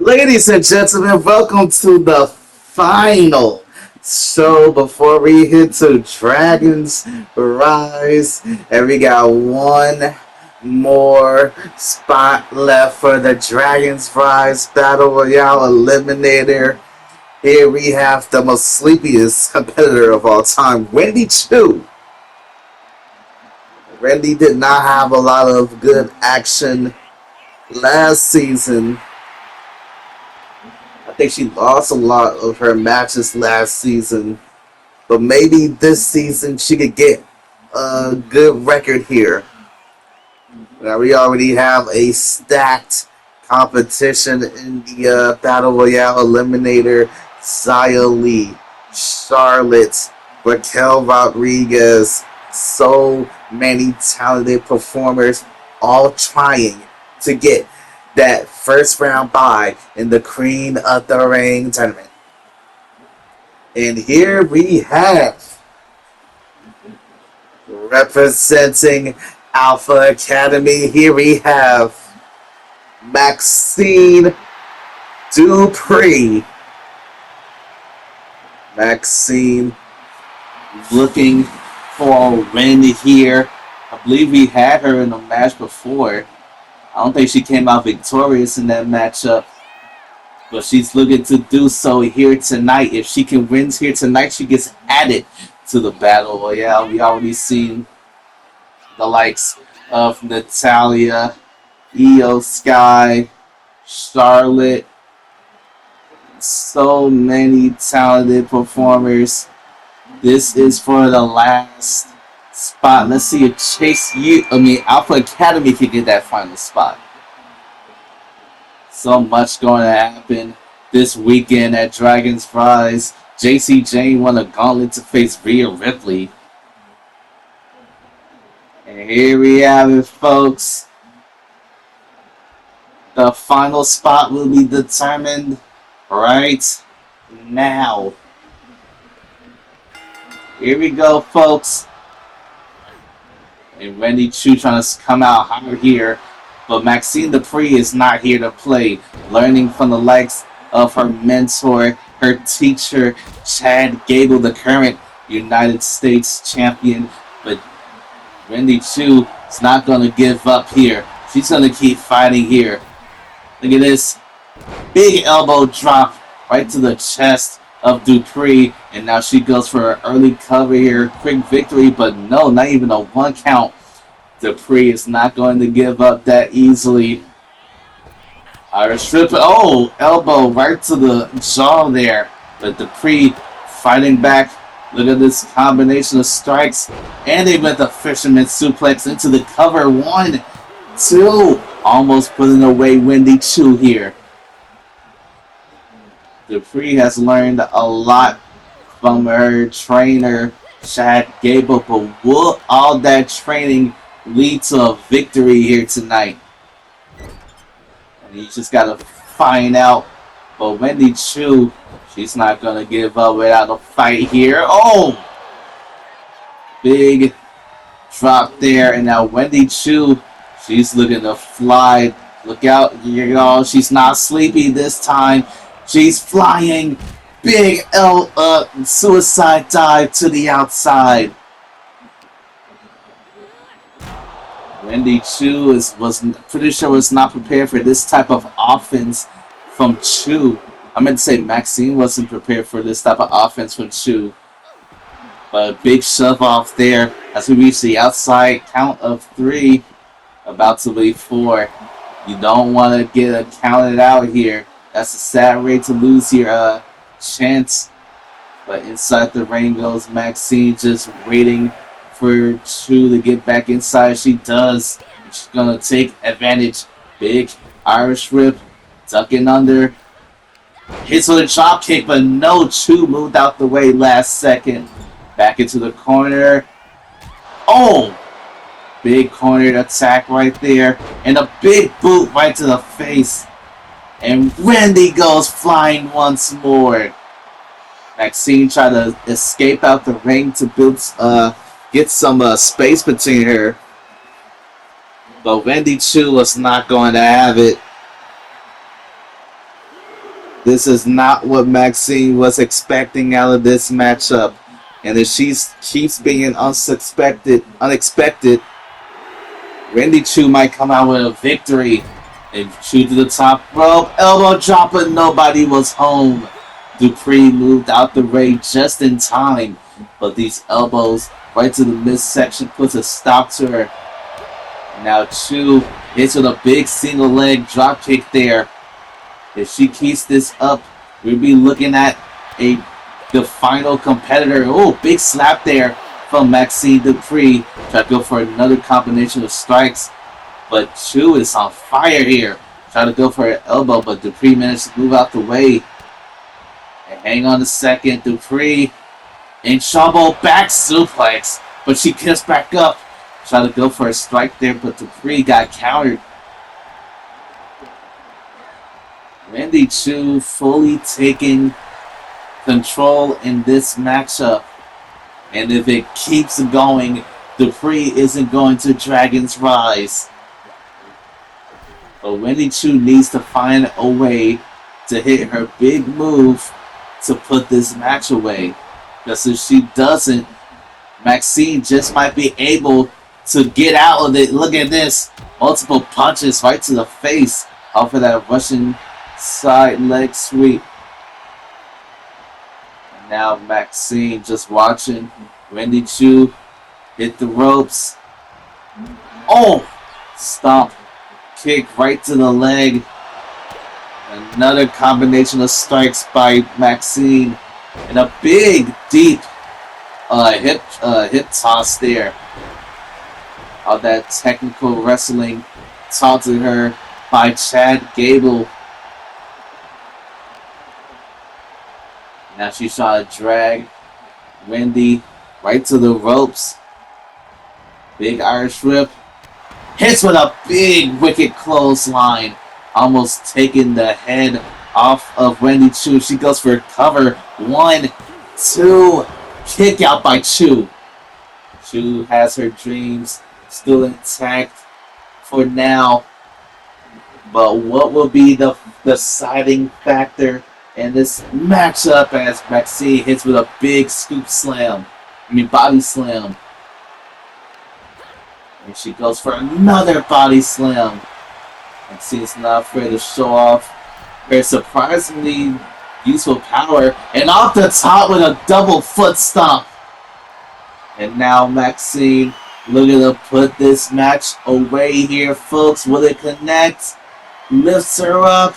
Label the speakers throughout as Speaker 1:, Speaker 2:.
Speaker 1: Ladies and gentlemen, welcome to the final show before we hit to Dragons Rise. And we got one more spot left for the Dragons Rise Battle Royale Eliminator. Here we have the most sleepiest competitor of all time, Wendy Chu. Wendy did not have a lot of good action last season. I think she lost a lot of her matches last season, but maybe this season she could get a good record here. Now we already have a stacked competition in the Battle Royale Eliminator. Xia Li, Charlotte, Raquel Rodriguez, so many talented performers all trying to get that first round bye in the Queen of the Ring tournament. And here we have, representing Alpha Academy, here we have Maxine Dupree. Maxine looking for a win here. I believe we had her in a match before. I don't think she came out victorious in that matchup, but she's looking to do so here tonight. If she can win here tonight, she gets added to the Battle Royale. We already seen the likes of Natalia, Io Sky, Charlotte. So many talented performers. This is for the last spot. Let's see if Alpha Academy can get that final spot. So much going to happen this weekend at Dragons Rise. JC Jane won a gauntlet to face Rhea Ripley. And here we have it, folks. The final spot will be determined right now. Here we go, folks. And Wendy Chu trying to come out hard here. But Maxine Dupree is not here to play. Learning from the likes of her mentor, her teacher, Chad Gable, the current United States champion. But Wendy Chu is not going to give up here. She's going to keep fighting here. Look at this. Big elbow drop right to the chest of Dupree. And now she goes for an early cover here. Quick victory, but no, not even a one count. Dupree is not going to give up that easily. Irish Whip. Oh, elbow right to the jaw there. But Dupree fighting back. Look at this combination of strikes. And they went the fisherman suplex into the cover. 1, 2. Almost putting away Wendy Chu here. Dupree has learned a lot from her trainer, Chad Gable, but will all that training lead to a victory here tonight? And you just got to find out. But Wendy Chu, she's not going to give up without a fight here. Oh! Big drop there. And now Wendy Chu, she's looking to fly. Look out, y'all. She's not sleepy this time. She's flying. Big suicide dive to the outside. Wendy Chu was pretty sure was not prepared for this type of offense from Chu. I meant to say Maxine wasn't prepared for this type of offense from Chu. But a big shove off there as we reach the outside count of 3. About to be 4. You don't want to get counted out here. That's a sad way to lose your chance. But inside the ring goes Maxine, just waiting for Chu to get back inside. She does. She's going to take advantage. Big Irish Whip. Ducking under. Hits with a drop kick, but no. Chu moved out the way last second. Back into the corner. Oh! Big cornered attack right there. And a big boot right to the face. And Wendy goes flying once more. Maxine tried to escape out the ring to build, get some space between her. But Wendy Chu was not going to have it. This is not what Maxine was expecting out of this matchup. And if she keeps being unexpected, Randy Chu might come out with a victory. And Chu to the top rope, elbow drop, but nobody was home. Dupree moved out the ring just in time, but these elbows right to the midsection puts a stop to her. Now Chu hits with a big single leg drop kick there. If she keeps this up, we'll be looking at the final competitor. Oh, big slap there from Maxine Dupree. Try to go for another combination of strikes, but Chu is on fire here. Try to go for her elbow, but Dupree managed to move out the way. And hang on a second, Dupree in trouble, back suplex, but she gets back up. Try to go for a strike there, but Dupree got countered. Randy Chu fully taking control in this matchup. And if it keeps going, Dupree isn't going to Dragon's Rise. But Randy Chu needs to find a way to hit her big move to put this match away. Because if she doesn't, Maxine just might be able to get out of it. Look at this. Multiple punches right to the face off of that Russian side leg sweep. And now Maxine just watching Randy Chu hit the ropes. Oh! Stomp. Kick right to the leg. Another combination of strikes by Maxine. And a big, deep hip toss there. All that technical wrestling taught to her by Chad Gable. Now she's trying to drag Wendy right to the ropes. Big Irish whip. Hits with a big wicked clothesline. Almost taking the head off of Wendy Chu. She goes for a cover. 1, 2. Kick out by Chu. Chu has her dreams still intact for now. But what will be the deciding factor in this matchup as Maxine hits with a big scoop slam? Body slam. And she goes for another body slam. Maxine's not afraid to show off her surprisingly useful power. And off the top with a double foot stomp. And now Maxine looking to put this match away here, folks. Will it connect? Lifts her up.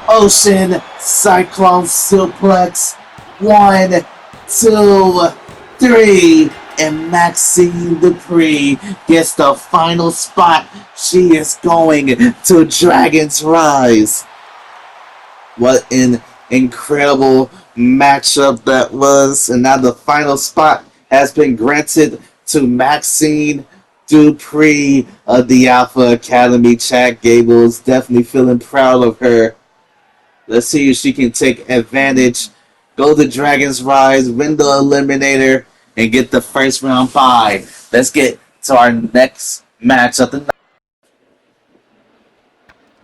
Speaker 1: Ocean Cyclone Suplex. 1, 2, 3. And Maxine Dupree gets the final spot. She is going to Dragon's Rise. What an incredible matchup that was. And now the final spot has been granted to Maxine Dupree of the Alpha Academy. Chad Gable is definitely feeling proud of her. Let's see if she can take advantage. Go to Dragon's Rise, win the Eliminator, and get the first round bye. Let's get to our next match of the night.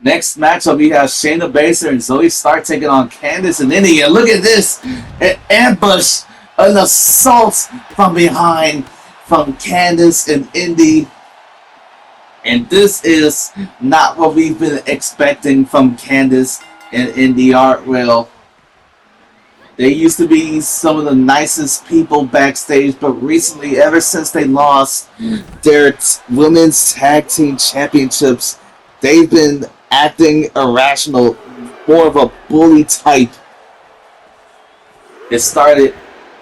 Speaker 1: Next matchup, we have Shayna Baszler and Zoe Stark taking on Candice and Indy. And look at this, an ambush, an assault from behind from Candice and Indy. And this is not what we've been expecting from Candice and Indy Hartwell. They used to be some of the nicest people backstage, but recently, ever since they lost their women's tag team championships, they've been acting irrational, more of a bully type. It started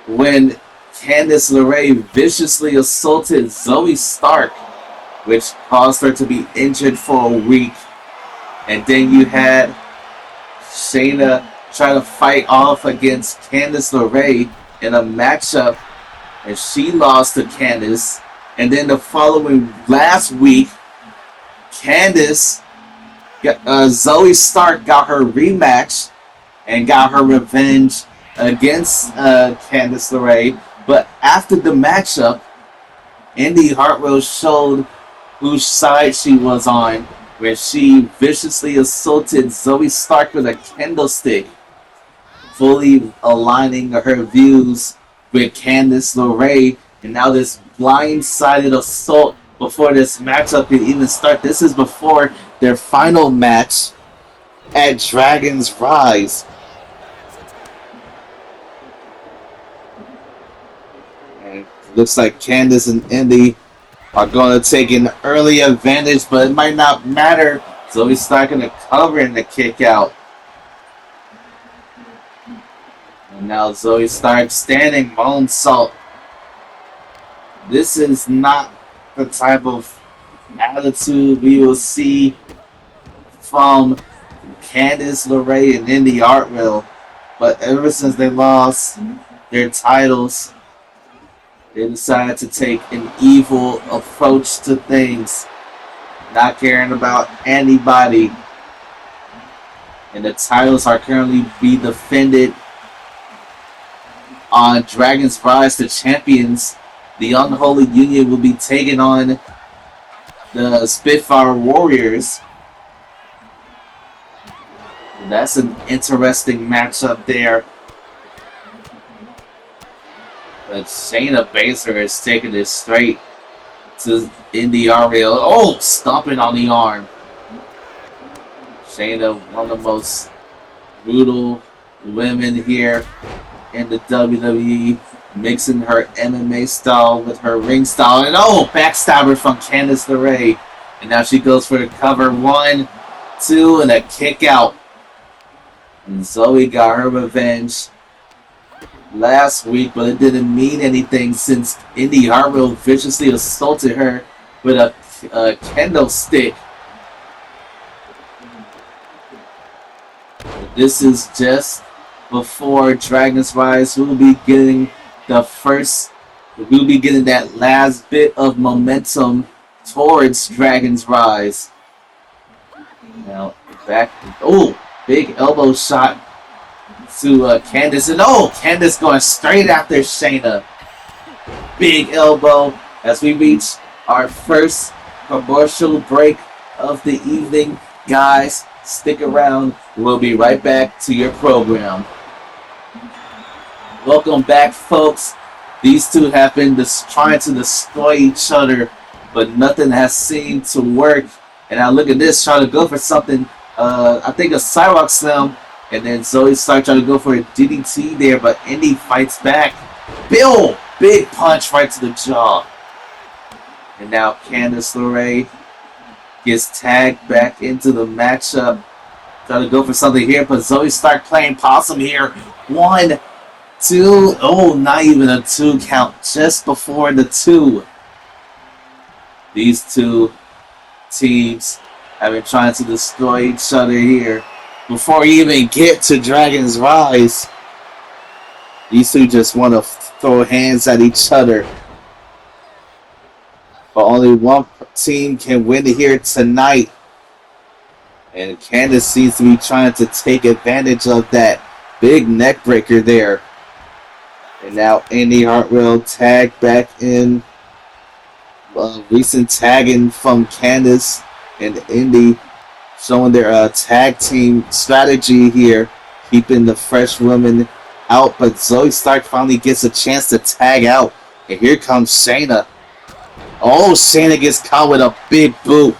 Speaker 1: when Candice LeRae viciously assaulted Zoe Stark, which caused her to be injured for a week. And then you had Shayna try to fight off against Candice LeRae in a matchup, and she lost to Candice. And then the following last week, Zoe Stark got her rematch and got her revenge against Candice LeRae. But after the matchup, Indy Hartwell showed whose side she was on where she viciously assaulted Zoe Stark with a candlestick, fully aligning her views with Candice LeRae. And now this blindsided assault before this matchup can even start. This is before their final match at Dragon's Rise. And looks like Candice and Indy are going to take an early advantage, but it might not matter. Zoe Stark going to cover in the kick out. And now Zoe Stark standing moonsault. This is not the type of attitude we will see from Candice LeRae and Indy Hartwell. But ever since they lost their titles, they decided to take an evil approach to things, not caring about anybody. And the titles are currently being defended on Dragon's Rise. The champions, the Unholy Union, will be taking on the Spitfire Warriors. And that's an interesting matchup there. But Shayna Baszler is taking it straight to Indy Hartwell. Oh, stomping on the arm. Shayna, one of the most brutal women here in the WWE, mixing her MMA style with her ring style. And oh, backstabber from Candice LeRae. And now she goes for the cover. 1, 2, and a kick out. And Zoe got her revenge last week, but it didn't mean anything since Indy Hartwell viciously assaulted her with a candlestick. This is just before Dragon's Rise. We'll be getting that last bit of momentum towards Dragon's Rise. Now back. Oh, big elbow shot to Candice, and oh, Candice going straight after Shayna. Big elbow as we reach our first commercial break of the evening. Guys, stick around. We'll be right back to your program. Welcome back, folks. These two have been trying to destroy each other, but nothing has seemed to work. And now look at this, trying to go for something, I think a Cyrock Slam. And then Zoe starts trying to go for a DDT there, but Indy fights back. Bill! Big punch right to the jaw. And now Candice LeRae gets tagged back into the matchup. Trying to go for something here, but Zoe starts playing possum here. 1, 2, oh, not even a 2 count. Just before the 2. These two teams have been trying to destroy each other here. Before you even get to Dragon's Rise, these two just want to throw hands at each other. But only one team can win here tonight. And Candice seems to be trying to take advantage of that big neck breaker there. And now Indy Hartwell tagged back in. Recent tagging from Candice and Indy, showing their tag team strategy here, keeping the fresh women out. But Zoe Stark finally gets a chance to tag out. And here comes Shayna. Oh, Shayna gets caught with a big boot.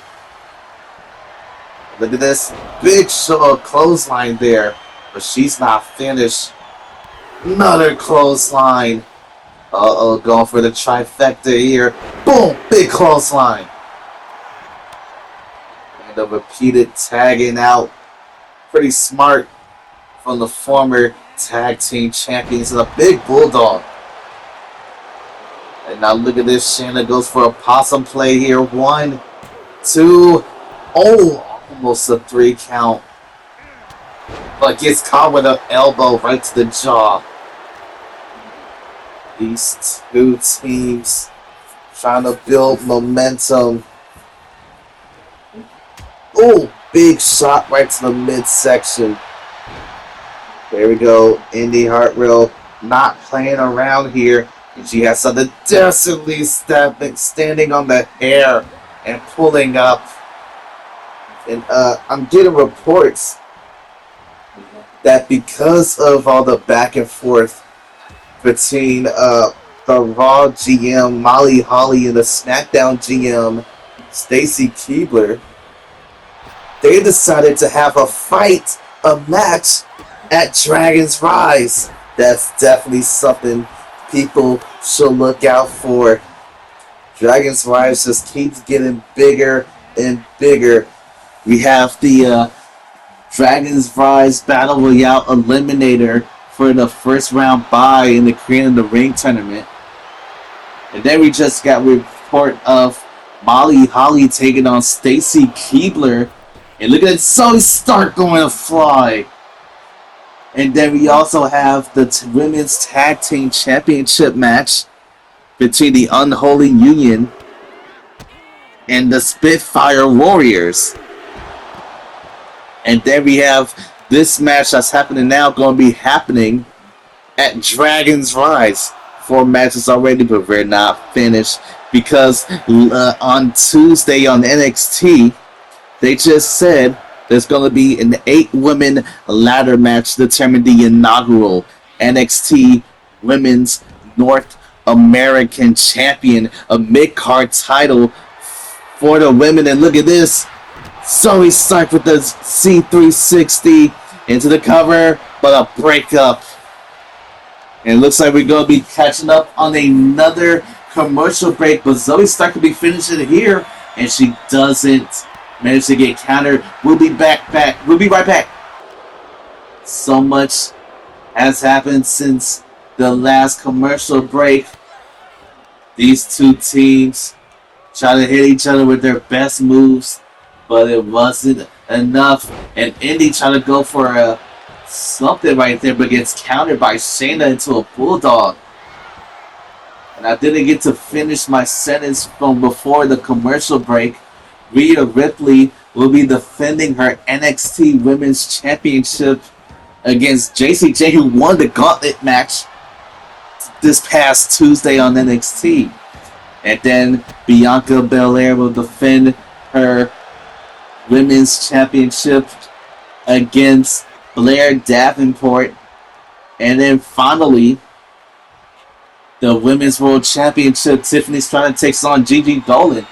Speaker 1: Look at this big clothesline there. But she's not finished. Another clothesline. Uh-oh, going for the trifecta here. Boom, big clothesline. And a repeated tagging out. Pretty smart from the former tag team champions. And a big bulldog. And now look at this. Shayna goes for a possum play here. 1, 2. Oh, almost a 3 count. But gets caught with an elbow right to the jaw. These two teams trying to build momentum. Oh, big shot right to the midsection. There we go. Indy Hartwell not playing around here. And she has something desperately standing on the hair and pulling up And I'm getting reports that because of all the back and forth between the Raw GM Molly Holly and the SmackDown GM Stacy Keibler, they decided to have a match at Dragon's Rise. That's definitely something people should look out for. Dragon's Rise just keeps getting bigger and bigger. We have the Dragon's Rise Battle Royale Eliminator for the first round bye in the Creating of the Ring tournament. And then we just got a report of Molly Holly taking on Stacy Keibler. And look at Zoe Stark going to fly. And then we also have the Women's Tag Team Championship match between the Unholy Union and the Spitfire Warriors. And then we have this match that's happening now going to be happening at Dragon's Rise. 4 matches already, but we're not finished because on Tuesday on NXT, they just said there's going to be an 8-women ladder match to determine the inaugural NXT Women's North American Champion, a mid-card title for the women. And look at this. Zoe Stark with the C360 into the cover, but a breakup. And it looks like we're going to be catching up on another commercial break, but Zoe Stark could be finishing it here, and she doesn't manage to get countered. We'll be back. We'll be right back. So much has happened since the last commercial break. These two teams try to hit each other with their best moves, but it wasn't enough. And Indy tried to go for something right there, but gets countered by Shayna into a bulldog. And I didn't get to finish my sentence from before the commercial break. Rhea Ripley will be defending her NXT Women's Championship against JCJ, who won the gauntlet match this past Tuesday on NXT. And then Bianca Belair will defend her Women's Championship against Blair Davenport. And then finally, the Women's World Championship, Tiffany Stratton takes on Gigi Dolan.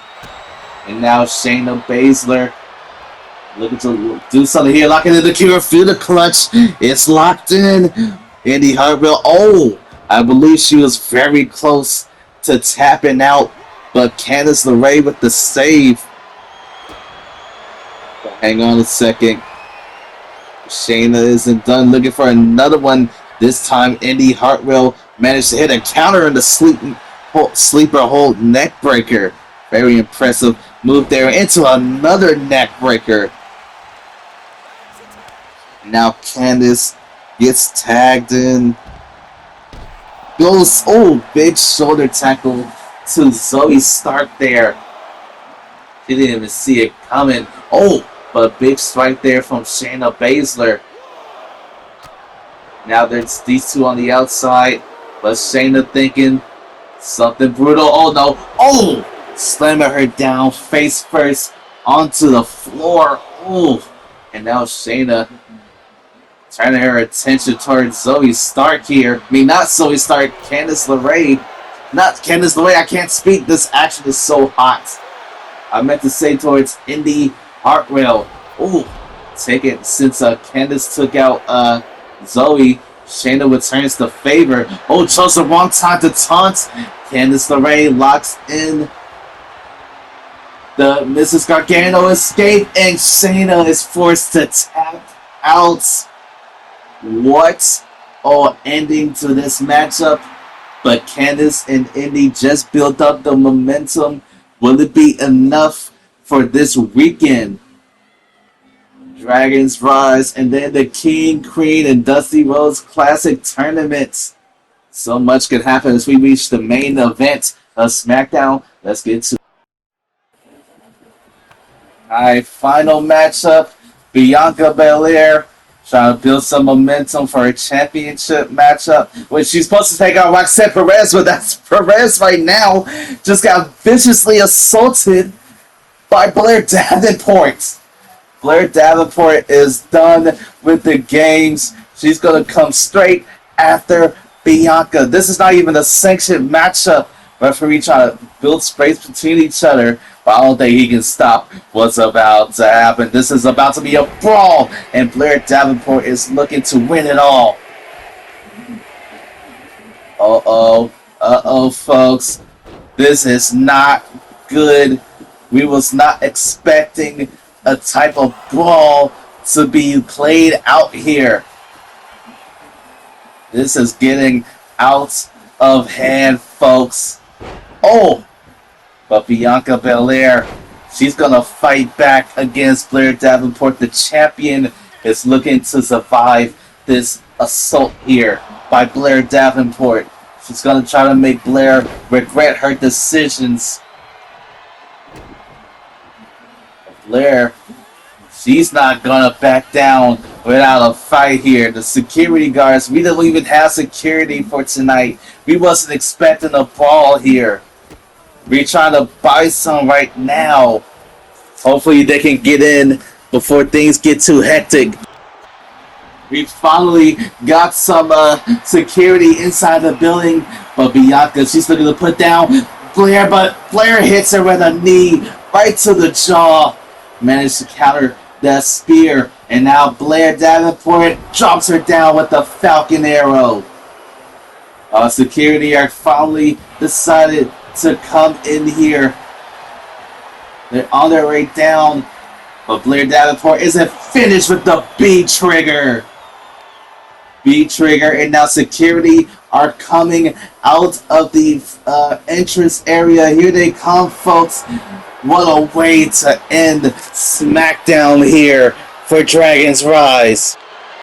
Speaker 1: And now Shayna Baszler looking to do something here. Locking in the Kira through the clutch. It's locked in. Indy Hartwell. Oh, I believe she was very close to tapping out. But Candice LeRae with the save. Hang on a second. Shayna isn't done. Looking for another one. This time, Indy Hartwell managed to hit a counter in the sleeper hold neck breaker. Very impressive move there into another neck breaker. Now Candice gets tagged in. Goes, big shoulder tackle to Zoe Stark there. She didn't even see it coming. But big strike there from Shayna Baszler. Now there's these two on the outside, but Shayna thinking something brutal. Oh no. Slamming her down face first onto the floor. And now Shayna turning her attention towards Zoe Stark here. I mean, not Zoe Stark, Candice LeRae. Not Candice LeRae, I can't speak. This action is so hot. I meant to say towards Indy Hartwell. Take it since Candice took out Zoe. Shayna returns the favor. Chose the wrong time to taunt. Candice LeRae locks in the Mrs. Gargano escape, and Shayna is forced to tap out. What ending to this matchup? But Candice and Indy just built up the momentum. Will it be enough for this weekend? Dragon's Rise, and then the King, Queen, and Dusty Rhodes Classic tournaments. So much could happen as we reach the main event of SmackDown. Let's get to it. Alright, final matchup. Bianca Belair trying to build some momentum for a championship matchup, which she's supposed to take out Roxanne Perez, but that's Perez right now. Just got viciously assaulted by Blair Davenport. Blair Davenport is done with the games. She's going to come straight after Bianca. This is not even a sanctioned matchup. Referee trying to build space between each other, but I don't think he can stop what's about to happen. This is about to be a brawl, and Blair Davenport is looking to win it all. Uh-oh, folks. This is not good. We was not expecting a type of brawl to be played out here. This is getting out of hand, folks. Oh, but Bianca Belair, she's going to fight back against Blair Davenport. The champion is looking to survive this assault here by Blair Davenport. She's going to try to make Blair regret her decisions. Blair, she's not going to back down without a fight here. The security guards, we don't even have security for tonight. We wasn't expecting a brawl here. We're trying to buy some right now. Hopefully they can get in before things get too hectic. We finally got some security inside the building, but Bianca, she's looking to put down Blair, but Blair hits her with a knee right to the jaw. Managed to counter that spear, and now Blair Davenport drops her down with the Falcon Arrow. Security are finally decided to come in here. They're on their way down, but Blair Davenport isn't finished with the B trigger. B trigger, and now security are coming out of the entrance area. Here they come, folks. What a way to end SmackDown here for Dragon's Rise.